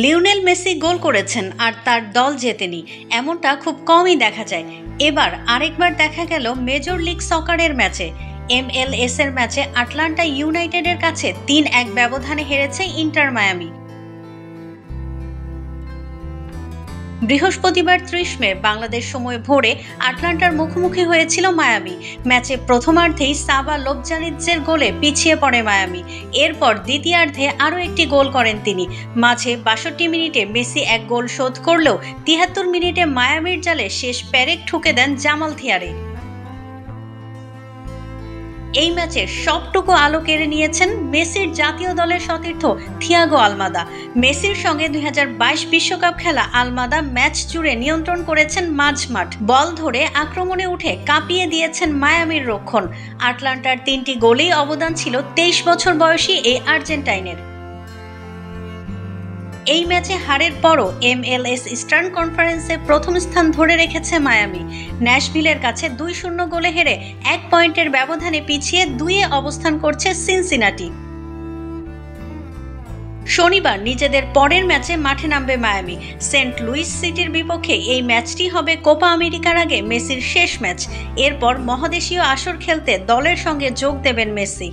Lionel Messi গোল করেছেন আর তার দল জেতেনি, এমনটা খুব কমই দেখা যায়। এবার আরেকবার দেখা গেল মেজর লিগ সকারের ম্যাচে। MLS এর ম্যাচে আটলান্টা ইউনাইটেডের কাছে ৩-১ ব্যবধানে হেরেছে ইন্টার মায়ামি। বৃহস্পতিবার ৩০ মে বাংলাদেশ সময় ভোরে আটলান্টার মুখোমুখি হয়েছিল মায়ামি। ম্যাচে প্রথমার্ধেই সাবা লোপজানিৎজের গোলে পিছিয়ে পড়ে মায়ামি। এরপর দ্বিতীয়ার্ধে আরও একটি গোল করেন তিনি। মাঝে ৬২ মিনিটে মেসি এক গোল শোধ করলেও ৭৩ মিনিটে মায়ামির জালে শেষ পেরেক ঠুকে দেন জামাল থিয়ারে। এই ম্যাচের সবটুকু আলো কেড়ে নিয়েছেন মেসির জাতীয় দলের সতীর্থ থিয়াগো আলমাদা। মেসির সঙ্গে ২০২২ বিশ্বকাপ খেলা আলমাদা ম্যাচ জুড়ে নিয়ন্ত্রণ করেছেন মাঝমাঠ। বল ধরে আক্রমণে উঠে কাঁপিয়ে দিয়েছেন মায়ামির রক্ষণ। আটলান্টার ৩টি গোলেই অবদান ছিল ২৩ বছর বয়সী এই আর্জেন্টাইনের। এই ম্যাচে হারের পরও MLS ইস্টার্ন কনফারেন্সে প্রথম স্থান ধরে রেখেছে মায়ামি। ন্যাশভিলের কাছে ২-০ গোলে হেরে ১ পয়েন্টের ব্যবধানে পিছিয়ে ২-এ অবস্থান করছে সিনসিনাটি। শনিবার নিজেদের পরের ম্যাচে মাঠে নামবে মায়ামি। সেন্ট লুইস সিটির বিপক্ষে এই ম্যাচটি হবে কোপা আমেরিকার আগে মেসির শেষ ম্যাচ। এরপর মহাদেশীয় আসর খেলতে দলের সঙ্গে যোগ দেবেন মেসি।